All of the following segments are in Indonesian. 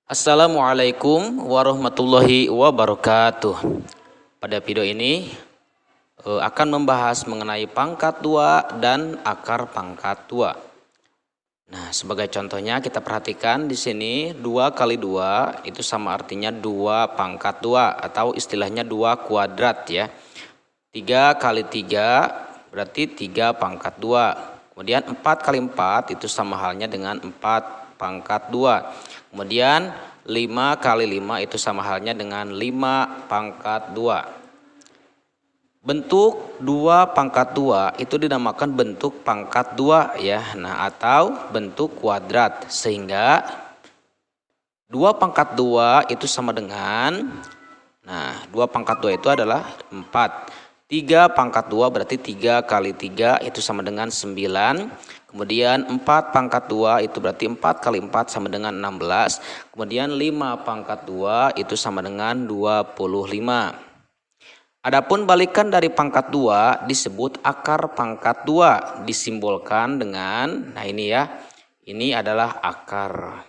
Assalamualaikum warahmatullahi wabarakatuh. Pada video ini akan membahas mengenai pangkat 2 dan akar pangkat 2. Nah, sebagai contohnya kita perhatikan di sini 2 kali 2 itu sama artinya 2 pangkat 2 atau istilahnya 2 kuadrat ya. 3 kali 3 berarti 3 pangkat 2. Kemudian 4 kali 4 itu sama halnya dengan 4 pangkat 2. Kemudian 5 kali 5 itu sama halnya dengan 5 pangkat 2. Bentuk 2 pangkat 2 itu dinamakan bentuk pangkat 2 ya. Nah, atau bentuk kuadrat. Sehingga 2 pangkat 2 itu sama dengan 2 pangkat 2 itu adalah 4. 3 pangkat 2 berarti 3 kali 3 itu sama dengan 9. Kemudian 4 pangkat 2 itu berarti 4 kali 4 sama dengan 16. Kemudian 5 pangkat 2 itu sama dengan 25. Adapun balikan dari pangkat 2 disebut akar pangkat 2. Disimbolkan dengan, nah ini ya, ini adalah akar.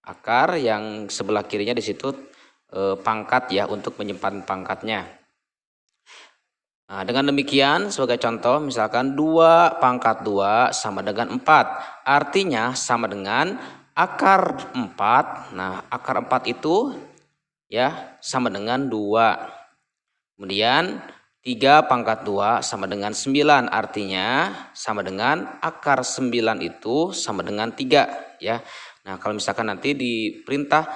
Akar yang sebelah kirinya di situ pangkat ya, untuk menyimpan pangkatnya. Nah, dengan demikian sebagai contoh misalkan 2 pangkat 2 sama dengan 4. Artinya sama dengan akar 4. Nah, akar 4 itu ya sama dengan 2. Kemudian 3 pangkat 2 sama dengan 9. Artinya sama dengan akar 9 itu sama dengan 3 ya. Nah, kalau misalkan nanti diperintah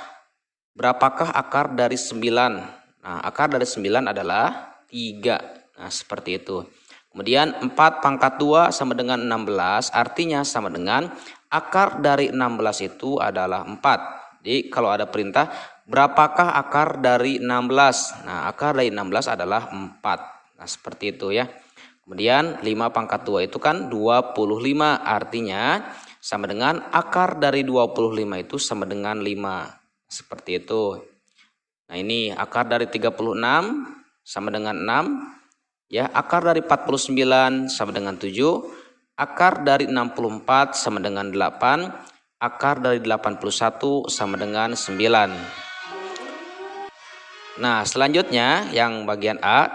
berapakah akar dari 9? Nah, akar dari 9 adalah 3. Nah, seperti itu. Kemudian 4 pangkat 2 sama dengan 16, artinya sama dengan akar dari 16 itu adalah 4. Jadi kalau ada perintah, berapakah akar dari 16? Nah, akar dari 16 adalah 4. Nah, seperti itu ya. Kemudian 5 pangkat 2 itu kan 25, artinya sama dengan akar dari 25 itu sama dengan 5. Seperti itu. Nah, ini akar dari 36 sama dengan 6. Ya, akar dari 49 sama dengan 7, akar dari 64 sama dengan 8, akar dari 81 sama dengan 9. Nah, selanjutnya yang bagian A,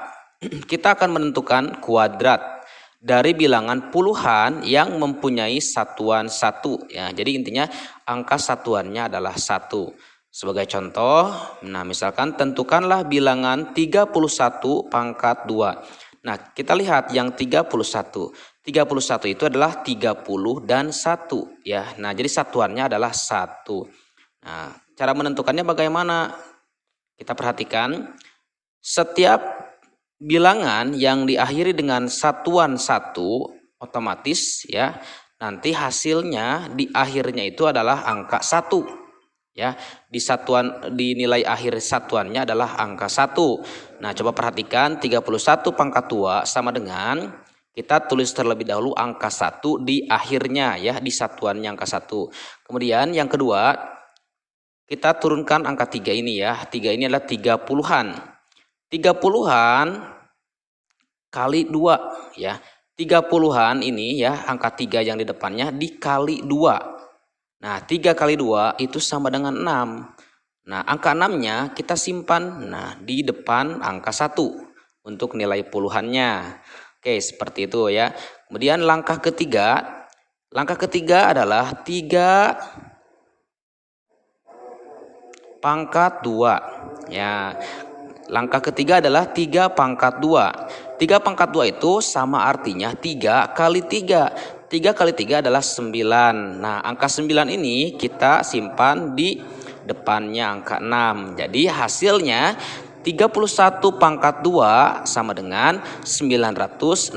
kita akan menentukan kuadrat dari bilangan puluhan yang mempunyai satuan 1 ya. Jadi intinya angka satuannya adalah 1. Sebagai contoh, nah misalkan tentukanlah bilangan 31 pangkat 2. Nah, kita lihat yang 31. 31 itu adalah 30 dan 1 ya. Nah, jadi satuannya adalah 1. Nah, cara menentukannya bagaimana? Kita perhatikan setiap bilangan yang diakhiri dengan satuan 1 otomatis ya, nanti hasilnya di akhirnya itu adalah angka 1. Ya, di nilai akhir satuannya adalah angka 1. Nah, coba perhatikan 31 pangkat 2 sama dengan, kita tulis terlebih dahulu angka 1 di akhirnya ya, di satuannya angka 1. Kemudian yang kedua, kita turunkan angka 3 ini ya. 3 ini adalah 30-an. 30-an kali 2 ya. 30-an ini ya, angka 3 yang di depannya dikali 2. Nah, 3 kali 2 itu sama dengan 6. Nah, angka 6-nya kita simpan di depan angka 1 untuk nilai puluhannya. Oke, seperti itu ya. Kemudian langkah ketiga adalah 3 pangkat 2. Ya. Langkah ketiga adalah 3 pangkat 2. 3 pangkat 2 itu sama artinya 3 kali 3. 3 kali 3 adalah 9. Nah, angka 9 ini kita simpan di depannya angka 6. Jadi hasilnya 31 pangkat 2 sama dengan 961.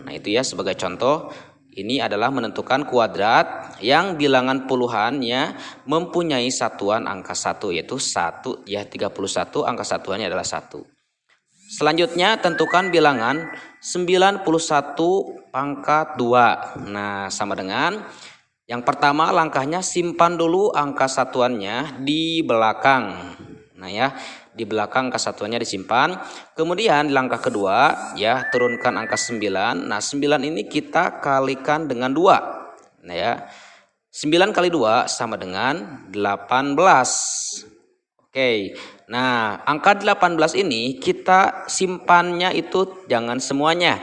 Nah, itu ya sebagai contoh. Ini adalah menentukan kuadrat yang bilangan puluhannya mempunyai satuan angka 1, yaitu 1 ya, 31 angka satuannya adalah 1. Selanjutnya tentukan bilangan 91 pangkat 2. Nah, sama dengan yang pertama langkahnya simpan dulu angka satuannya di belakang. Nah ya, di belakang angka satuannya disimpan. Kemudian langkah kedua ya, turunkan angka 9. Nah, 9 ini kita kalikan dengan 2. Nah ya. 9 kali 2 sama dengan 18. Oke, nah angka 18 ini kita simpannya itu jangan semuanya.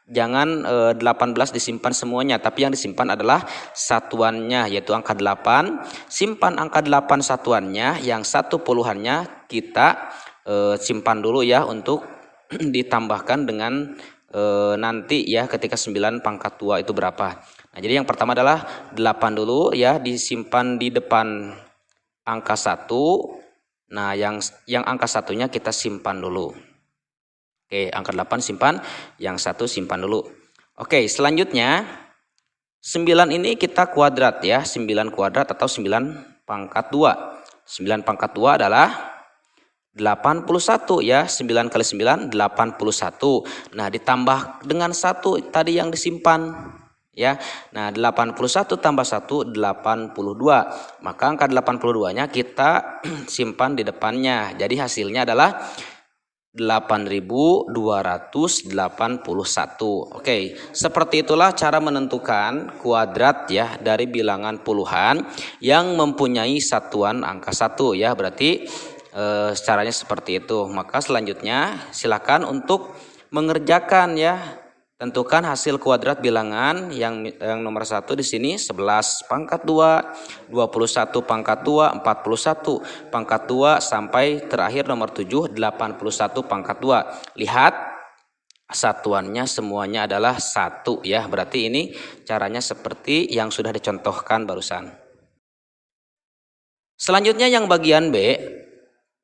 Jangan 18 disimpan semuanya, tapi yang disimpan adalah satuannya, yaitu angka 8. Simpan angka 8 satuannya, yang satu puluhannya kita simpan dulu ya untuk ditambahkan dengan nanti ya ketika 9 pangkat 2 itu berapa. Nah, jadi yang pertama adalah 8 dulu ya, disimpan di depan angka 1. Nah, yang angka satunya kita simpan dulu. Oke, angka 8 simpan, yang satu simpan dulu. Oke, selanjutnya 9 ini kita kuadrat ya, 9 kuadrat atau 9 pangkat 2. 9 pangkat 2 adalah 81 ya, 9 kali 9 81. Nah, ditambah dengan 1 tadi yang disimpan ya. Nah, 81 tambah 1 82. Maka angka 82-nya kita simpan di depannya. Jadi hasilnya adalah 8.281. Oke, seperti itulah cara menentukan kuadrat ya dari bilangan puluhan yang mempunyai satuan angka 1 ya. Berarti caranya seperti itu. Maka selanjutnya silakan untuk mengerjakan ya. Tentukan hasil kuadrat bilangan yang nomor 1 di sini 11 pangkat 2, 21 pangkat 2, 41 pangkat 2 sampai terakhir nomor 7 81 pangkat 2. Lihat satuannya semuanya adalah 1 ya. Berarti ini caranya seperti yang sudah dicontohkan barusan. Selanjutnya yang bagian B,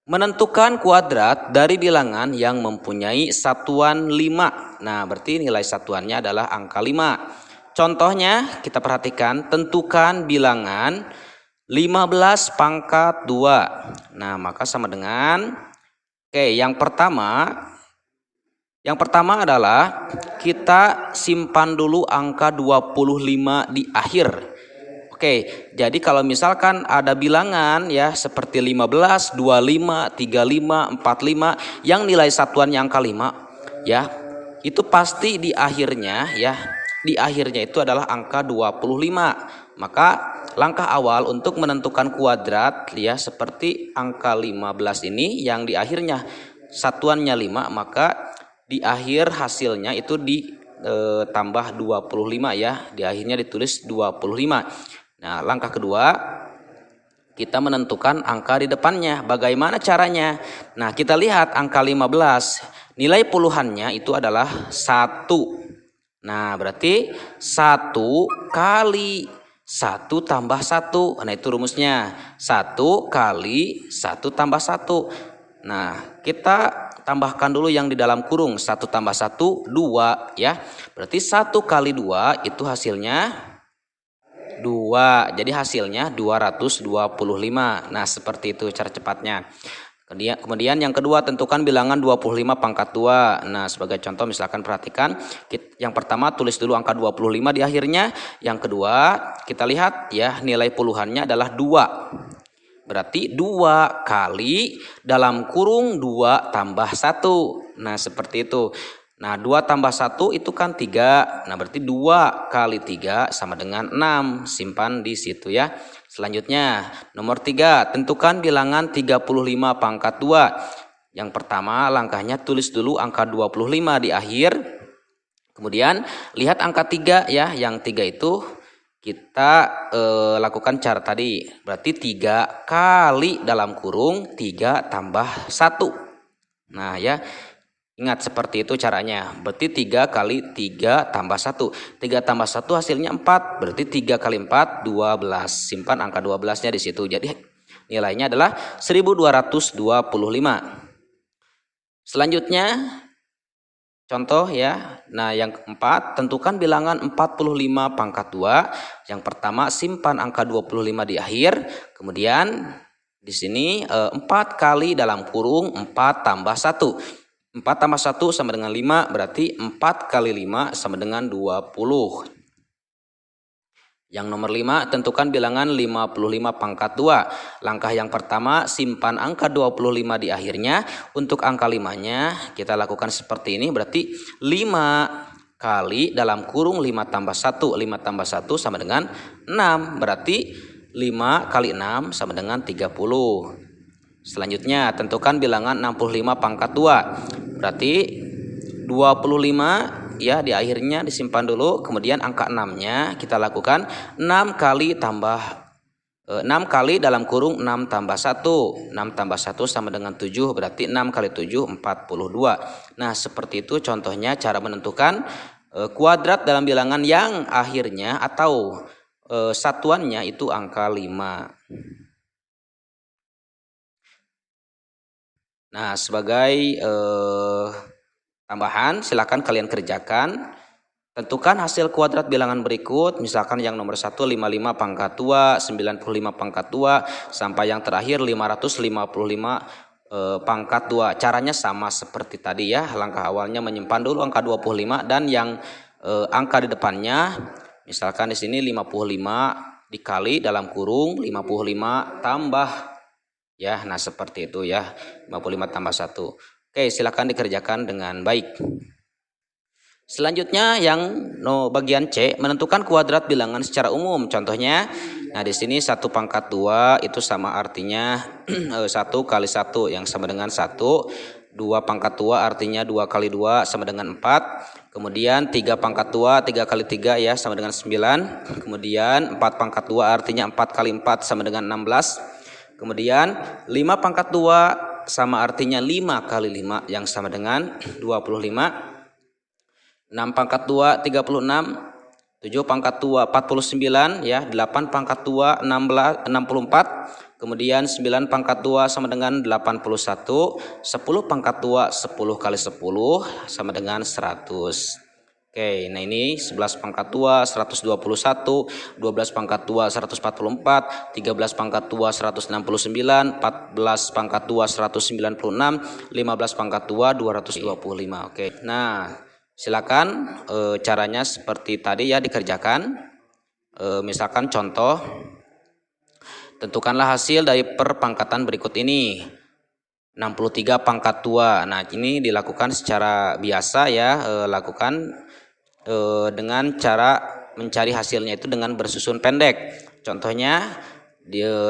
menentukan kuadrat dari bilangan yang mempunyai satuan 5. Nah, berarti nilai satuannya adalah angka 5. Contohnya kita perhatikan, tentukan bilangan 15 pangkat 2. Nah, maka sama dengan yang pertama adalah kita simpan dulu angka 25 di akhir. Oke, jadi kalau misalkan ada bilangan ya seperti 15, 25, 35, 45 yang nilai satuannya angka 5 ya, itu pasti di akhirnya ya, di akhirnya itu adalah angka 25. Maka langkah awal untuk menentukan kuadrat ya seperti angka 15 ini yang di akhirnya satuannya 5, maka di akhir hasilnya itu ditambah 25 ya, di akhirnya ditulis 25. Nah, langkah kedua kita menentukan angka di depannya. Bagaimana caranya? Nah, kita lihat angka 15. Nilai puluhannya itu adalah 1. Nah, berarti 1 kali 1 tambah 1. Nah, itu rumusnya. 1 kali 1 tambah 1. Nah, kita tambahkan dulu yang di dalam kurung. 1 tambah 1, 2 ya. Berarti 1 kali 2 itu hasilnya 2. Jadi hasilnya 225. Nah, seperti itu cara cepatnya. Kemudian yang kedua, tentukan bilangan 25 pangkat 2. Nah, sebagai contoh misalkan perhatikan, yang pertama tulis dulu angka 25 di akhirnya. Yang kedua, kita lihat ya nilai puluhannya adalah 2. Berarti 2 kali dalam kurung 2 tambah 1. Nah, seperti itu. Nah, 2 tambah 1 itu kan 3. Nah, berarti 2 kali 3 sama dengan 6. Simpan di situ ya. Selanjutnya, nomor 3. Tentukan bilangan 35 pangkat 2. Yang pertama, langkahnya tulis dulu angka 25 di akhir. Kemudian, lihat angka 3 ya. Yang 3 itu kita lakukan cara tadi. Berarti 3 kali dalam kurung 3 tambah 1. Nah, ya. Ingat seperti itu caranya. Berarti 3 kali 3 tambah 1. 3 tambah 1 hasilnya 4. Berarti 3 kali 4 12. Simpan angka 12-nya di situ. Jadi nilainya adalah 1225. Selanjutnya contoh ya. Nah, yang keempat, tentukan bilangan 45 pangkat 2. Yang pertama simpan angka 25 di akhir. Kemudian di sini 4 kali dalam kurung 4 tambah 1. 4 tambah 1 sama dengan 5, berarti 4 kali 5 sama dengan 20. Yang nomor 5, tentukan bilangan 55 pangkat 2. Langkah yang pertama, simpan angka 25 di akhirnya. Untuk angka 5-nya kita lakukan seperti ini, berarti 5 kali dalam kurung 5 tambah 1. 5 tambah 1 sama dengan 6. Berarti 5 kali 6 sama dengan 30. Selanjutnya tentukan bilangan 65 pangkat 2. Berarti 25 ya, di akhirnya disimpan dulu. Kemudian angka 6-nya kita lakukan 6 kali tambah 6 kali dalam kurung 6 tambah 1. 6 tambah 1 sama dengan 7. Berarti 6 kali 7 42. Nah seperti itu contohnya cara menentukan kuadrat dalam bilangan yang akhirnya atau satuannya itu angka 5. Nah sebagai tambahan silakan kalian kerjakan. Tentukan hasil kuadrat bilangan berikut, misalkan yang nomor 1 55 pangkat 2, 95 pangkat 2, sampai yang terakhir 555 pangkat 2. Caranya sama seperti tadi ya. Langkah awalnya menyimpan dulu angka 25 dan yang angka di depannya, misalkan di sini 55 dikali dalam kurung 55 tambah ya. Nah seperti itu ya, 55 tambah 1. Oke, silakan dikerjakan dengan baik. Selanjutnya yang bagian C, menentukan kuadrat bilangan secara umum. Contohnya, nah di sini 1 pangkat 2 itu sama artinya 1 kali 1 yang sama dengan 1. 2 pangkat 2 artinya 2 kali 2 sama dengan 4. Kemudian 3 pangkat 2 3 kali 3 ya sama dengan 9. Kemudian 4 pangkat 2 artinya 4 kali 4 sama dengan 16. Kemudian 5 pangkat 2 sama artinya 5 kali 5 yang sama dengan 25. 6 pangkat 2 36, 7 pangkat 2 49 ya, 8 pangkat 2 64, kemudian 9 pangkat 2 sama dengan 81, 10 pangkat 2 10 kali 10 sama dengan 100. Oke, nah ini 11 pangkat 2 121, 12 pangkat 2 144, 13 pangkat 2 169, 14 pangkat 2 196, 15 pangkat 2 225. Oke. Nah, silakan caranya seperti tadi ya dikerjakan. Misalkan contoh, tentukanlah hasil dari perpangkatan berikut ini. 63 pangkat 2. Nah ini dilakukan secara biasa ya, lakukan dengan cara mencari hasilnya itu dengan bersusun pendek. Contohnya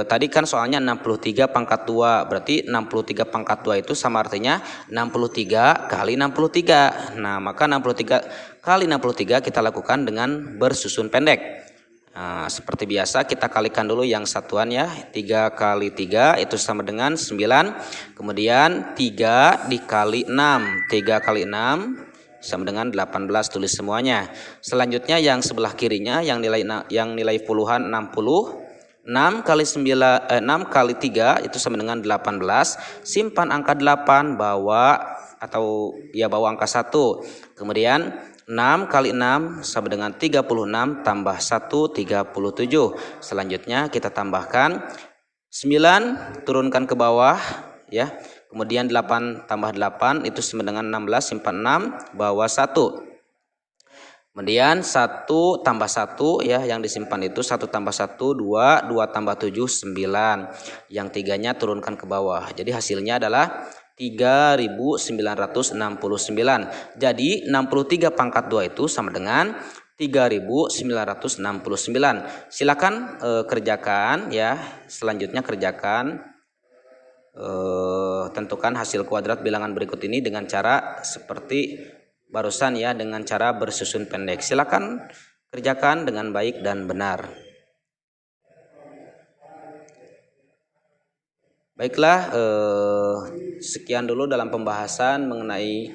tadi kan soalnya 63 pangkat 2, berarti 63 pangkat 2 itu sama artinya 63 kali 63. Nah maka 63 kali 63 kita lakukan dengan bersusun pendek. Nah, seperti biasa kita kalikan dulu yang satuan ya. 3 kali 3 itu sama dengan 9. Kemudian 3 dikali 6, 3 kali 6 sama dengan 18, tulis semuanya. Selanjutnya yang sebelah kirinya yang nilai puluhan 60. 6 kali 6 kali 3 itu sama dengan 18. Simpan angka 8, bawa angka 1. Kemudian 6 kali 6 sama dengan 36 tambah 1 37. Selanjutnya kita tambahkan 9 turunkan ke bawah ya. Kemudian 8 tambah 8 itu sama dengan 16, simpan 6, bawa 1. Kemudian 1 tambah 1 ya, yang disimpan itu 1 tambah 1 2, 2 tambah 7 9. Yang tiganya turunkan ke bawah. Jadi hasilnya adalah 3969. Jadi 63 pangkat 2 itu sama dengan 3969. Silakan kerjakan ya. Selanjutnya kerjakan, tentukan hasil kuadrat bilangan berikut ini dengan cara seperti barusan ya, dengan cara bersusun pendek. Silakan kerjakan dengan baik dan benar. Baiklah, sekian dulu dalam pembahasan mengenai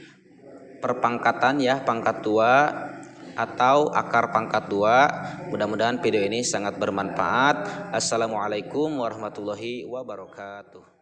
perpangkatan ya, pangkat 2 atau akar pangkat 2. Mudah-mudahan video ini sangat bermanfaat. Assalamualaikum warahmatullahi wabarakatuh.